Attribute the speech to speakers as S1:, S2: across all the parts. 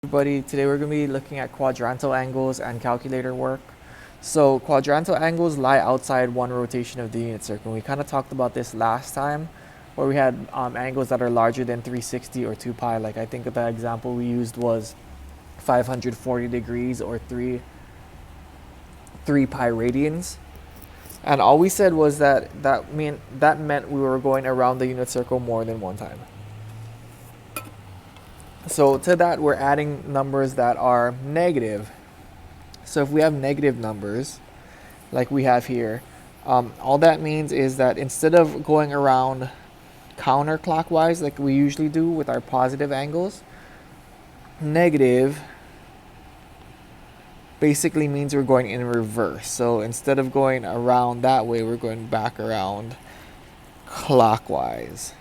S1: Everybody, today we're going to be looking at quadrantal angles and calculator work. So quadrantal angles lie outside one rotation of the unit circle. We kind of talked about this last time where we had angles that are larger than 360 or 2 pi. Like I think the example we used was 540 degrees or 3 pi radians. And all we said was that meant we were going around the unit circle more than one time. So to that, we're adding numbers that are negative. So if we have negative numbers, like we have here, all that means is that instead of going around counterclockwise like we usually do with our positive angles, negative basically means we're going in reverse. So instead of going around that way, we're going back around clockwise.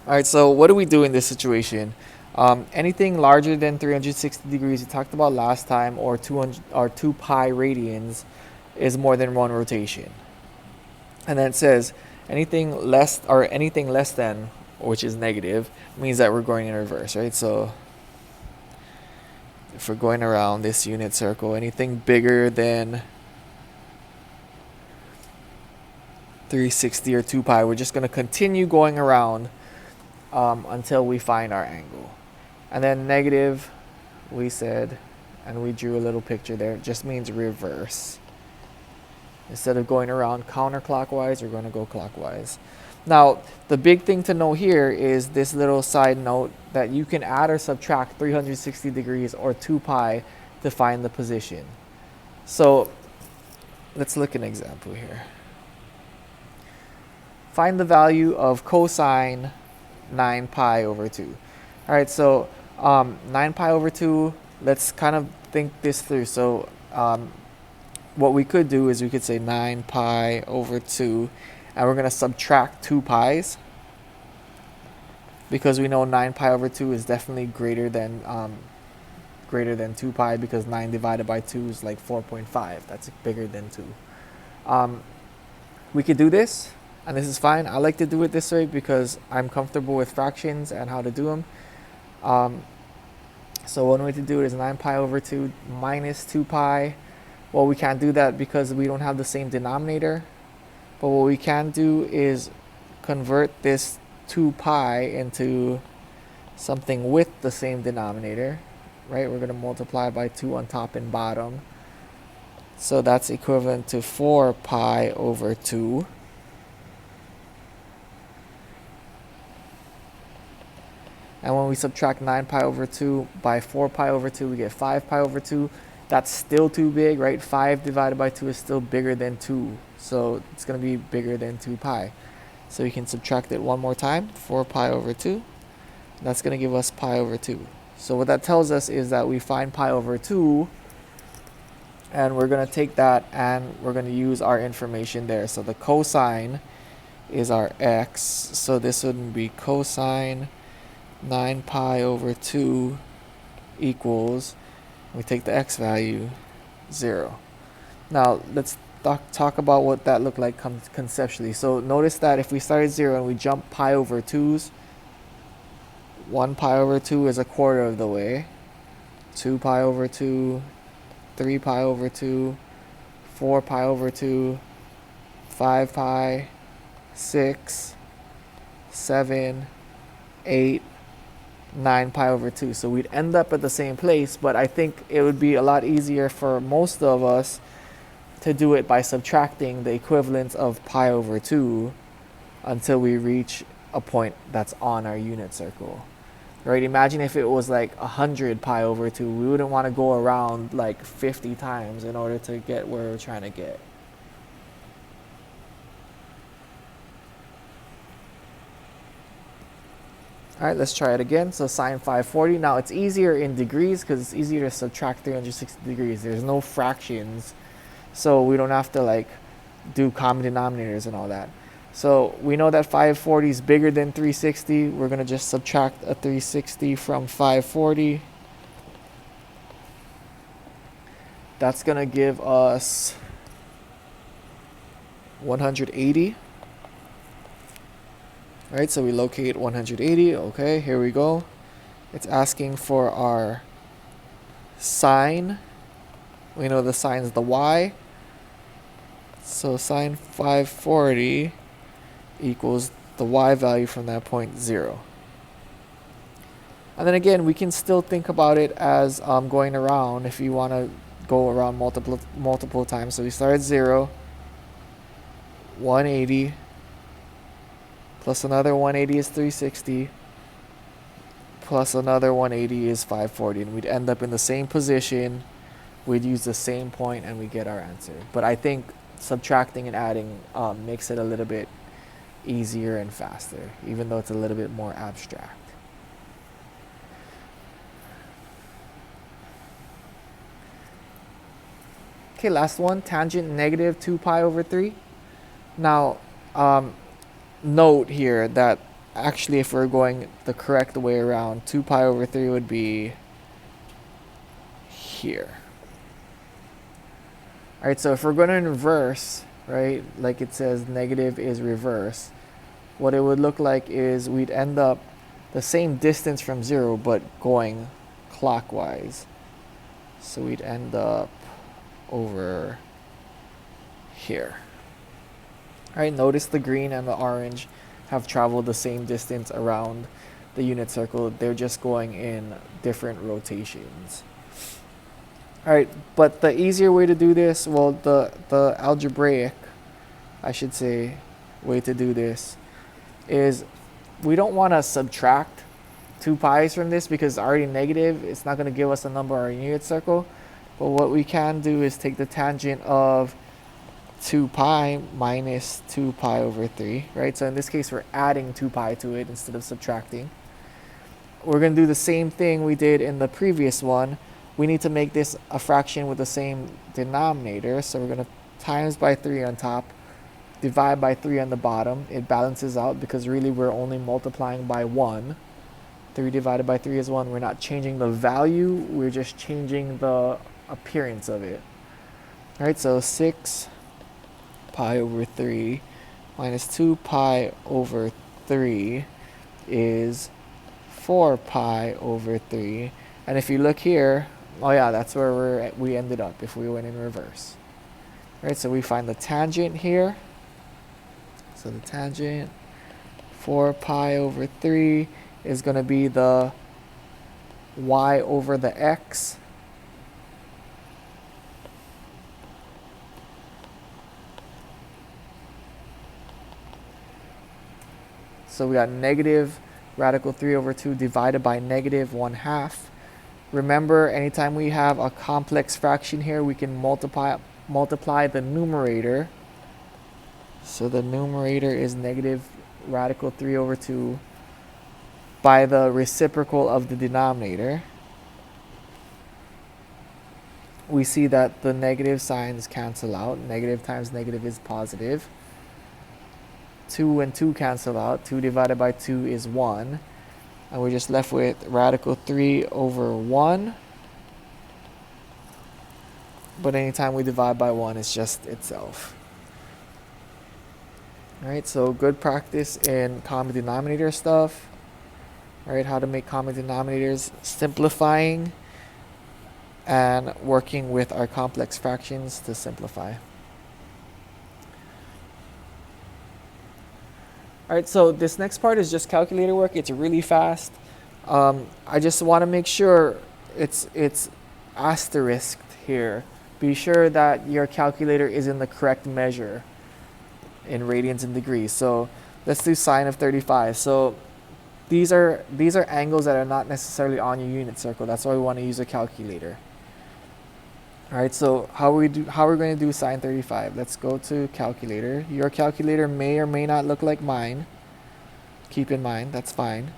S1: All right, so what do we do in this situation? Anything larger than 360 degrees, we talked about last time, or 2 pi radians is more than one rotation. And then it says anything less than, which is negative, means that we're going in reverse, right? So if we're going around this unit circle, anything bigger than 360 or 2 pi, we're just going to continue going around until we find our angle. And then negative, we said, and we drew a little picture there, it just means reverse. Instead of going around counterclockwise, we're going to go clockwise. Now, the big thing to know here is this little side note that you can add or subtract 360 degrees or 2 pi to find the position. So let's look at an example here. Find the value of cosine 9 pi over 2. All right, so 9 pi over 2, let's kind of think this through. So what we could do is we could say 9 pi over 2, and we're going to subtract 2 pi's because we know 9 pi over 2 is definitely greater than 2 pi, because 9 divided by 2 is like 4.5. That's bigger than 2. We could do this, and this is fine. I like to do it this way because I'm comfortable with fractions and how to do them. So one way to do it is 9 pi over 2 minus 2 pi. Well, we can't do that because we don't have the same denominator. But what we can do is convert this 2 pi into something with the same denominator, right? We're going to multiply by 2 on top and bottom. So that's equivalent to 4 pi over 2. And when we subtract 9 pi over 2 by 4 pi over 2, we get 5 pi over 2. That's still too big, right? 5 divided by 2 is still bigger than 2. So it's going to be bigger than 2 pi. So we can subtract it one more time, 4 pi over 2. That's going to give us pi over 2. So what that tells us is that we find pi over 2, and we're going to take that and we're going to use our information there. So the cosine is our x. So this wouldn't be cosine 9 pi over 2 equals, we take the x value, 0. Now let's talk about what that looked like conceptually. So notice that if we start at 0 and we jump pi over 2's, 1 pi over 2 is a quarter of the way, 2 pi over 2, 3 pi over 2, 4 pi over 2, 5 pi, 6, 7, 8, 9 pi over 2. So we'd end up at the same place, but I think it would be a lot easier for most of us to do it by subtracting the equivalence of pi over 2 until we reach a point that's on our unit circle. Right? Imagine if it was like 100 pi over 2. We wouldn't want to go around like 50 times in order to get where we're trying to get. All right, let's try it again. So sine 540. Now it's easier in degrees because it's easier to subtract 360 degrees. There's no fractions, so we don't have to like do common denominators and all that. So we know that 540 is bigger than 360. We're going to just subtract a 360 from 540. That's going to give us 180. All right, so we locate 180. Okay, here we go. It's asking for our sine. We know the sine is the y. So sine 540 equals the y value from that point, 0. And then again, we can still think about it as going around if you want to go around multiple times. So we start at 0, 180, plus another 180 is 360, plus another 180 is 540. And we'd end up in the same position. We'd use the same point and we get our answer. But I think subtracting and adding makes it a little bit easier and faster, even though it's a little bit more abstract. Okay, last one, tangent negative 2 pi over 3. Now, note here that actually if we're going the correct way around, 2 pi over 3 would be here. All right, so if we're going in reverse, right, like it says negative is reverse, what it would look like is we'd end up the same distance from 0, but going clockwise. So we'd end up over here. All right, notice the green and the orange have traveled the same distance around the unit circle. They're just going in different rotations. All right, but the easier way to do this, well, the algebraic, I should say, way to do this is we don't want to subtract 2 pi's from this because it's already negative. It's not going to give us a number or a unit circle. But what we can do is take the tangent of 2 pi minus 2 pi over 3, right? So in this case, we're adding 2 pi to it instead of subtracting. We're going to do the same thing we did in the previous one. We need to make this a fraction with the same denominator. So we're going to times by 3 on top, divide by 3 on the bottom. It balances out because really we're only multiplying by 1. 3 divided by 3 is 1. We're not changing the value. We're just changing the appearance of it. All right, so 6 pi over 3 minus 2 pi over 3 is 4 pi over 3. And if you look here, oh yeah, that's where we ended up if we went in reverse. All right, so we find the tangent here. So the tangent 4 pi over 3 is going to be the y over the x. So we got negative radical 3 over 2 divided by negative 1/2. Remember, anytime we have a complex fraction here, we can multiply the numerator. So the numerator is negative radical 3 over 2 by the reciprocal of the denominator. We see that the negative signs cancel out. Negative times negative is positive. 2 and 2 cancel out. 2 divided by 2 is 1. And we're just left with radical 3 over 1. But anytime we divide by 1, it's just itself. All right, so good practice in common denominator stuff. All right, how to make common denominators, simplifying, and working with our complex fractions to simplify. All right, so this next part is just calculator work. It's really fast. I just want to make sure it's asterisked here. Be sure that your calculator is in the correct measure in radians and degrees. So let's do sine of 35. So these are angles that are not necessarily on your unit circle. That's why we want to use a calculator. All right, so how are we going to do sine 35? Let's go to calculator. Your calculator may or may not look like mine. Keep in mind, that's fine.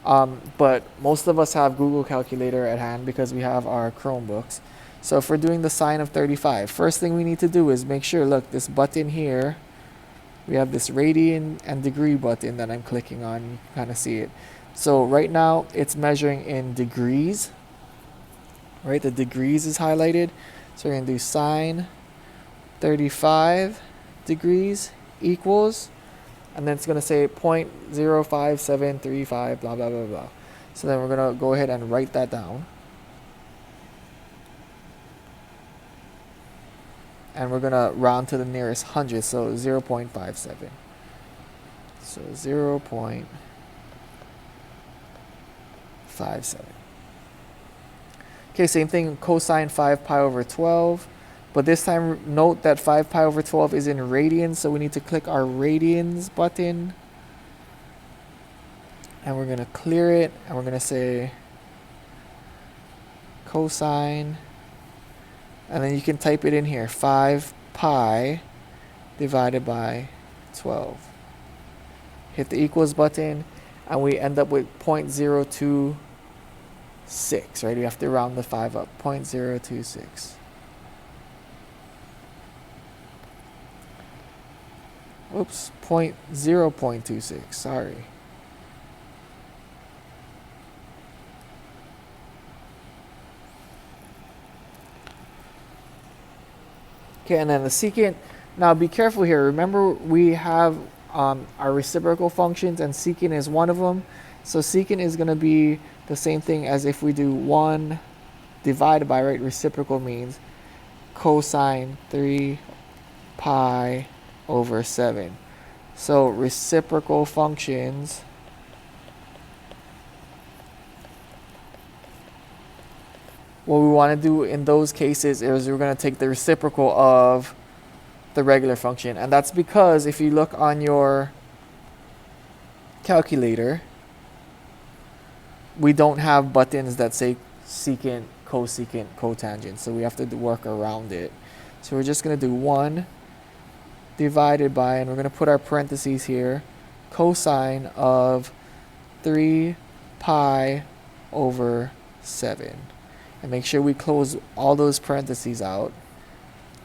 S1: But most of us have Google Calculator at hand because we have our Chromebooks. So if we're doing the sine of 35, first thing we need to do is make sure, look, this button here, we have this radian and degree button that I'm clicking on. You can kind of see it. So right now it's measuring in degrees. Right, the degrees is highlighted. So we're going to do sine 35 degrees equals, and then it's going to say 0.05735, blah, blah, blah, blah. So then we're going to go ahead and write that down. And we're going to round to the nearest hundredth, so 0.57. So 0.57. Okay, same thing, cosine 5 pi over 12. But this time, note that 5 pi over 12 is in radians, so we need to click our radians button. And we're going to clear it, and we're going to say cosine. And then you can type it in here, 5 pi divided by 12. Hit the equals button, and we end up with 0.026, right? We have to round the 5 up, 0.026. Oops, 0.26, sorry. Okay, and then the secant. Now be careful here. Remember, we have our reciprocal functions, and secant is one of them. So secant is going to be the same thing as if we do 1 divided by, right? Reciprocal means cosine 3 pi over 7. So reciprocal functions what we want to do in those cases is we're going to take the reciprocal of the regular function. And that's because if you look on your calculator, we don't have buttons that say secant, cosecant, cotangent. So we have to work around it. So we're just going to do 1 divided by, and we're going to put our parentheses here, cosine of 3 pi over 7. And make sure we close all those parentheses out.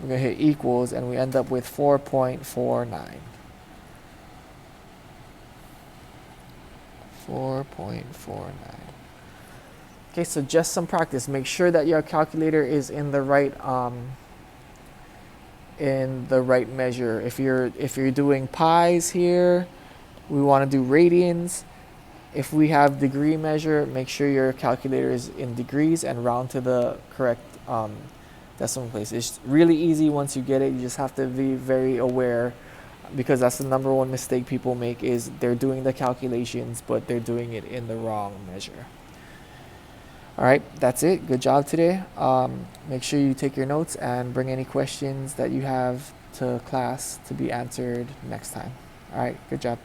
S1: We're going to hit equals, and we end up with 4.49. 4.49. Okay, so just some practice. Make sure that your calculator is in the right measure. If you're doing pies here, we want to do radians. If we have degree measure, make sure your calculator is in degrees and round to the correct decimal place. It's really easy once you get it. You just have to be very aware, because that's the number one mistake people make, is they're doing the calculations, but they're doing it in the wrong measure. All right, that's it. Good job today. Make sure you take your notes and bring any questions that you have to class to be answered next time. All right, good job.